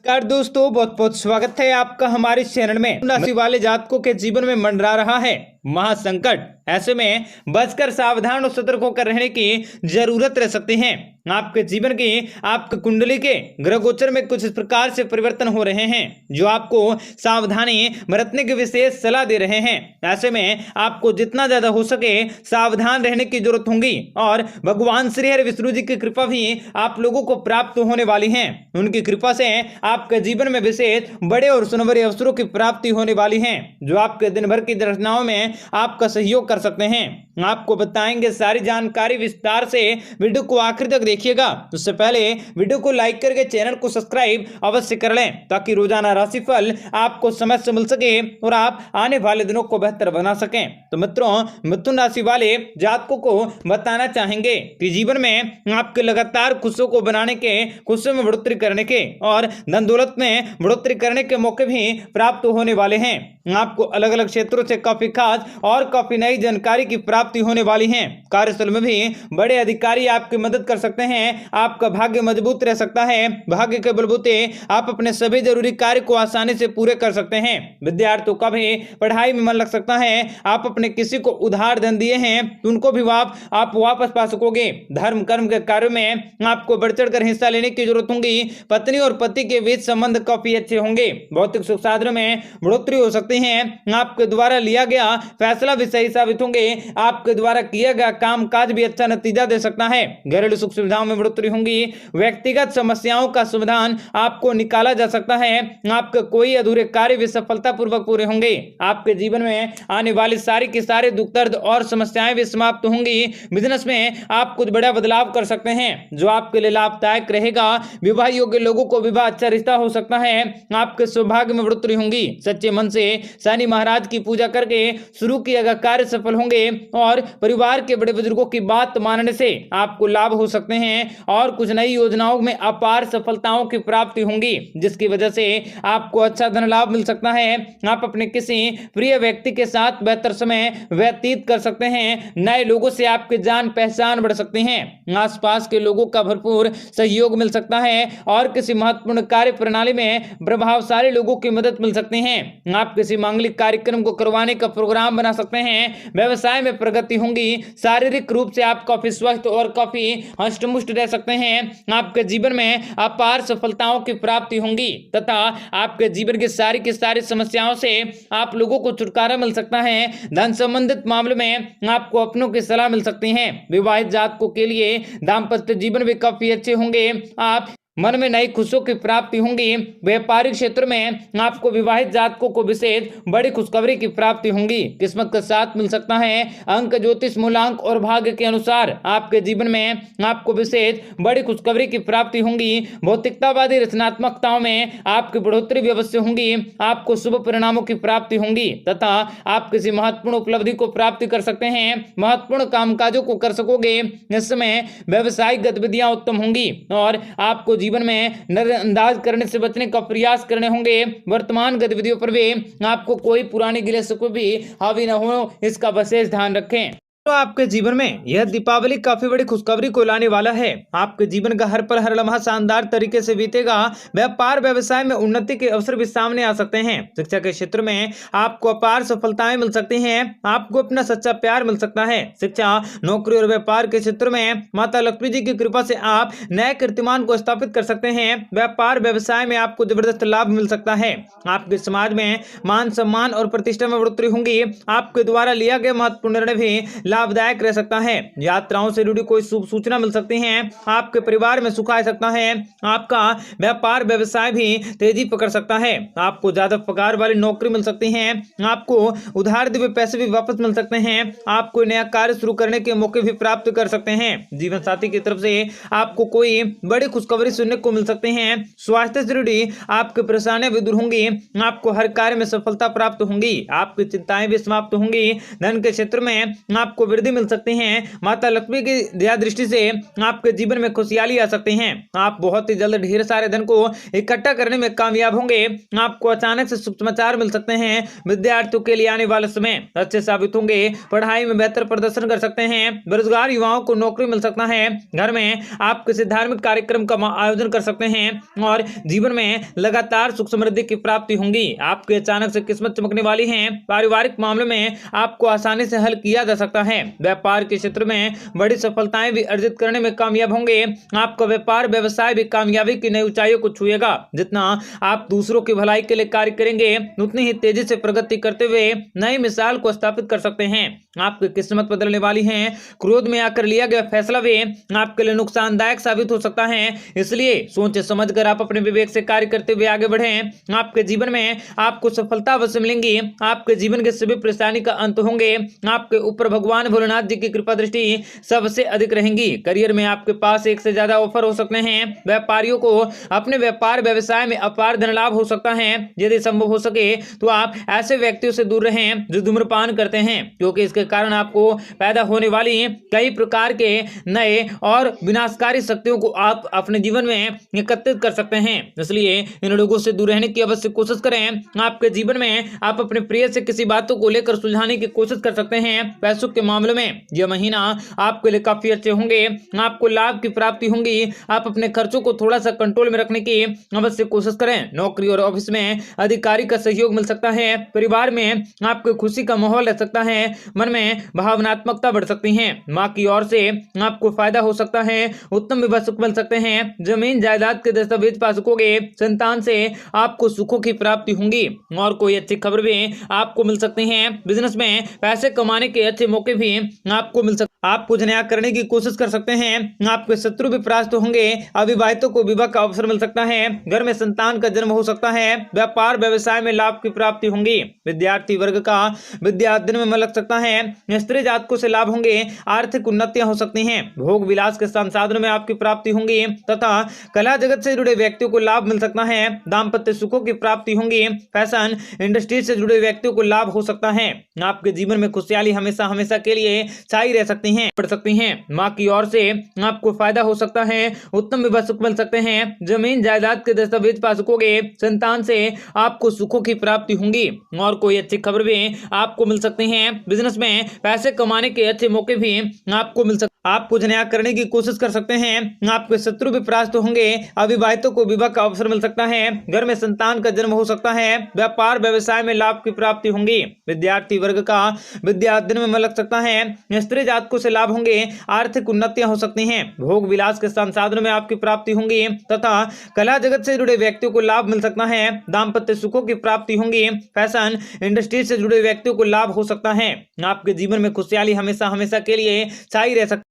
नमस्कार दोस्तों, बहुत बहुत स्वागत है आपका हमारे चैनल में। राशि वाले जातकों के जीवन में मंडरा रहा है महासंकट। ऐसे में बचकर सावधान और सतर्क होकर रहने की जरूरत रह सकती है। आपके जीवन की आपकी कुंडली के ग्रह गोचर में कुछ इस प्रकार से परिवर्तन हो रहे हैं जो आपको सावधानी बरतने की विशेष सलाह दे रहे हैं। ऐसे में आपको जितना ज्यादा हो सके सावधान रहने की जरूरत होगी और भगवान श्री हरि विष्णु जी की कृपा भी आप लोगों को प्राप्त होने वाली है। उनकी कृपा से आपके जीवन में विशेष बड़े और सुनहरे अवसरों की प्राप्ति होने वाली है जो आपके दिन भर की रचनाओं में आपका सहयोग कर सकते हैं। आपको बताएंगे सारी जानकारी विस्तार से, वीडियो को आखिर तक देखिएगा। उससे पहले वीडियो को लाइक करके चैनल को सब्सक्राइब अवश्य कर लें ताकि रोजाना राशिफल आपको समय से मिल सके और आप आने वाले दिनों को बेहतर बना सकें। तो मित्रों, मिथुन राशि वाले जातकों को बताना चाहेंगे कि जीवन में आपके लगातार खुशियों को बनाने के, खुशियों में बढ़ोतरी करने के और धन दौलत में बढ़ोतरी करने के मौके भी प्राप्त होने वाले हैं। आपको अलग अलग क्षेत्रों से काफी खास और काफी नई जानकारी की प्राप्ति होने वाली है। कार्यस्थल में भी बड़े अधिकारी आपकी मदद कर सकते हैं। आपका भाग्य मजबूत रह सकता है। भाग्य के बलबूते आप अपने सभी जरूरी कार्य को आसानी से पूरे कर सकते हैं। विद्यार्थियों का भी पढ़ाई में मन लग सकता है। आप अपने किसी को उधार धन दिए हैं तो उनको भी आप वापस पा सकोगे। धर्म कर्म के कार्यों में आपको बढ़ चढ़ कर हिस्सा लेने की जरूरत होगी। पत्नी और पति के बीच संबंध काफी अच्छे होंगे। भौतिक सुख साधनों में बढ़ोतरी हो सकती है। आपके द्वारा लिया गया फैसला भी सही साबित होंगे। आपके द्वारा किया गया काम काज भी अच्छा नतीजा दे सकता है। घरेलू सुख सुविधाओं में बढ़ोतरी होंगी। व्यक्तिगत समस्याओं का समाधान आपको निकाला जा सकता है। आपके कोई अधूरे कार्य भी सफलतापूर्वक पूरे होंगे। आपके जीवन में आने वाली सारी की सारे दुख दर्द और समस्याएं भी समाप्त होंगी। बिजनेस में आप कुछ बड़ा बदलाव कर सकते हैं जो आपके लिए लाभदायक रहेगा। विवाह योग्य लोगों को विवाह अच्छा रिश्ता हो सकता है। आपके सौभाग्य में बढ़ोतरी होंगी। सच्चे मन से शनि महाराज की पूजा करके शुरू किया गया कार्य सफल होंगे और परिवार के बड़े बुजुर्गों की बात मानने से आपको लाभ हो सकते हैं और कुछ नई योजनाओं में अपार सफलताओं की प्राप्ति होंगी जिसकी वजह से आपको अच्छा धन लाभ मिल सकता है। आप अपने किसी प्रिय व्यक्ति के साथ बेहतर समय व्यतीत कर सकते हैं। नए लोगों से आपकी जान पहचान बढ़ सकती है। आसपास के लोगों का भरपूर सहयोग मिल सकता है और किसी महत्वपूर्ण कार्य प्रणाली में प्रभावशाली लोगों की मदद मिल सकती है। आप किसी मांगलिक कार्यक्रम को करवाने का प्रोग्राम बना सकते हैं। व्यवसाय में प्रगति होंगी। शारीरिक रूप से आप काफी स्वस्थ और काफी हष्टपुष्ट रह सकते हैं। आपके जीवन में अपार सफलताओं की प्राप्ति होंगी तथा आपके जीवन की सारी समस्याओं से आप लोगों को छुटकारा मिल सकता है। धन संबंधित मामलों में आपको अपनों की सलाह मिल सकती है। विवाहित जातकों के लिए दाम्पत्य जीवन भी काफी अच्छे होंगे। आप मन में नई खुशियों की प्राप्ति होंगी। व्यापारिक क्षेत्र में आपको विवाहित जातकों को विशेष बड़ी खुशखबरी की प्राप्ति होंगी। किस्मत का साथ मिल सकता है। अंक ज्योतिष मूलांक और भाग्य के अनुसार आपके जीवन में आपको विशेष बड़ी खुशखबरी की प्राप्ति होंगी। भौतिकतावादी रचनात्मकताओं में आपकी बढ़ोतरी भी अवश्य होंगी। आपको शुभ परिणामों की प्राप्ति होंगी तथा आप किसी महत्वपूर्ण उपलब्धि को प्राप्ति कर सकते हैं। महत्वपूर्ण कामकाजों को कर सकोगे। इस समय व्यवसायिक गतिविधियां उत्तम होंगी और आपको जीवन में नजरअंदाज करने से बचने का प्रयास करने होंगे। वर्तमान गतिविधियों पर भी आपको कोई पुरानी गिले शिकवे भी हावी न हो, इसका विशेष ध्यान रखें। तो आपके जीवन में यह दीपावली काफी बड़ी खुशखबरी को लाने वाला है। आपके जीवन का हर पल हर लम्हा शानदार तरीके से बीतेगा। व्यापार व्यवसाय में उन्नति के अवसर भी सामने आ सकते हैं। शिक्षा के क्षेत्र में आपको अपार सफलताएं मिल सकती हैं। आपको अपना सच्चा प्यार मिल सकता है। शिक्षा, नौकरी और व्यापार के क्षेत्र में माता लक्ष्मी जी की कृपा से आप नए कीर्तिमान को स्थापित कर सकते हैं। व्यापार व्यवसाय में आपको जबरदस्त लाभ मिल सकता है। आपके समाज में मान सम्मान और प्रतिष्ठा में बढ़ोतरी होंगी। आपके द्वारा लिया गया महत्वपूर्ण निर्णय भी लाभदायक रह सकता है। यात्राओं से जुड़ी कोई शुभ सूचना मिल सकती है। आपके परिवार में सुख आ सकता है। आपका व्यापार व्यवसाय भी तेजी पकड़ सकता है। आपको ज्यादा पगार वाली नौकरी मिल सकती है। आपको उधार दिए पैसे भी वापस मिल सकते हैं। आप कोई नया कार्य शुरू करने के मौके भी प्राप्त कर सकते हैं। जीवन साथी की तरफ से आपको कोई बड़ी खुशखबरी सुनने को मिल सकती है। स्वास्थ्य से जुड़ी आपकी परेशानियां भी दूर होंगी। आपको हर कार्य में सफलता प्राप्त होंगी। आपकी चिंताएं भी समाप्त होंगी। धन के क्षेत्र में आपको आपको वृद्धि मिल सकती है। माता लक्ष्मी की दया दृष्टि से आपके जीवन में खुशहाली आ सकती है। आप बहुत ही जल्द ढेर सारे धन को इकट्ठा करने में कामयाब होंगे। आपको अचानक से शुभ समाचार मिल सकते हैं। विद्यार्थियों के लिए आने वाले समय अच्छे साबित होंगे। पढ़ाई में बेहतर प्रदर्शन कर सकते हैं। बेरोजगार युवाओं को नौकरी मिल सकता है। घर में आप किसी धार्मिक कार्यक्रम का आयोजन कर सकते हैं और जीवन में लगातार सुख समृद्धि की प्राप्ति होंगी। आपके अचानक से किस्मत चमकने वाली है। पारिवारिक मामलों में आपको आसानी से हल किया जा सकता है। व्यापार के क्षेत्र में बड़ी सफलताएं भी अर्जित करने में कामयाब होंगे। आपका व्यापार व्यवसाय भी कामयाबी की नई ऊंचाइयों को छुएगा। जितना आप दूसरों की भलाई के लिए कार्य करेंगे, उतनी ही तेजी से प्रगति करते हुए नई मिसाल को स्थापित कर सकते हैं। आपकी किस्मत बदलने वाली है। क्रोध में आकर लिया गया फैसला भी आपके लिए नुकसानदायक साबित हो सकता है। इसलिए सोच समझकर आप अपने विवेक से कार्य करते हुए आगे बढ़ें। आपके जीवन में आपको सफलता अवश्य मिलेंगी। आपके जीवन के सभी परेशानी का अंत होंगे। आपके ऊपर भगवान भोलेनाथ जी की कृपा दृष्टि सबसे अधिक रहेंगी। करियर में आपके पास एक से ज्यादा ऑफर हो सकते हैं। व्यापारियों को अपने व्यापार व्यवसाय में अपार धन लाभ हो सकता है। यदि संभव हो सके तो आप ऐसे व्यक्तियों से दूर रहें जो धूम्रपान करते हैं, क्योंकि इसके कारण आपको पैदा होने वाली कई प्रकार के नए और विनाशकारी शक्तियों को आप अपने जीवन में एकत्रित कर सकते हैं। इसलिए इन लोगों से दूर रहने की अवश्य कोशिश करें। आपके जीवन में आप अपने प्रिय से किसी बातों को लेकर सुलझाने की कोशिश कर सकते हैं। पैसों के मामले में यह महीना आपके लिए काफी अच्छे होंगे। आपको लाभ की प्राप्ति होंगी। आप अपने खर्चों को थोड़ा सा कंट्रोल में रखने की अवश्य कोशिश करें। नौकरी और ऑफिस में अधिकारी का सहयोग मिल सकता है। परिवार में आपको खुशी का माहौल रह सकता है। मन में भावनात्मकता बढ़ सकती है। माँ की ओर से आपको फायदा हो सकता है। उत्तम विवाह सुख मिल सकते हैं। जमीन जायदाद के दस्तावेज पा सकोगे। संतान से आपको सुखों की प्राप्ति होंगी और कोई अच्छी खबर भी आपको मिल सकती है। बिजनेस में पैसे कमाने के अच्छे मौके भी आपको मिल सकते। आप कुछ नया करने की कोशिश कर सकते हैं। आपके शत्रु भी परास्त होंगे। अविवाहितों को विवाह का अवसर मिल सकता है। घर में संतान का जन्म हो सकता है। व्यापार व्यवसाय में लाभ की प्राप्ति होंगी। विद्यार्थी वर्ग का विद्या अध्ययन में मन लग सकता है। स्त्री जातकों से लाभ होंगे। आर्थिक उन्नतियां हो सकती हैं। भोग विलास के संसाधनों में आपकी प्राप्ति होंगी तथा कला जगत से जुड़े व्यक्तियों को लाभ मिल सकता है। दाम्पत्य सुखों की प्राप्ति होंगी। फैशन इंडस्ट्री से जुड़े व्यक्तियों को लाभ हो सकता है। आपके जीवन में खुशहाली हमेशा हमेशा के लिए छाई रह सकती है, बढ़ सकती हैं। माँ की ओर से आपको फायदा हो सकता है। उत्तम विवाह सुख मिल सकते हैं। जमीन जायदाद के दस्तावेज पा सकोगे। संतान से आपको सुखों की प्राप्ति होंगी और कोई अच्छी खबर भी आपको मिल सकती है। बिजनेस में पैसे कमाने के अच्छे मौके भी आपको मिल सकते। आप कुछ नया करने की कोशिश कर सकते हैं। आपके शत्रु भी परास्त होंगे। अविवाहितों को विवाह का अवसर मिल सकता है। घर में संतान का जन्म हो सकता है। व्यापार व्यवसाय में लाभ की प्राप्ति होंगी। विद्यार्थी वर्ग का विद्या अध्ययन में मन लग सकता है। स्त्री जातकों से लाभ होंगे। आर्थिक उन्नतियां हो सकती हैं। भोग विलास के संसाधनों में आपकी प्राप्ति होंगी तथा कला जगत से जुड़े व्यक्तियों को लाभ मिल सकता है। दाम्पत्य सुखों की प्राप्ति होंगी। फैशन इंडस्ट्री से जुड़े व्यक्तियों को लाभ हो सकता है। आपके जीवन में खुशहाली हमेशा हमेशा के लिए छाई रह सकती है।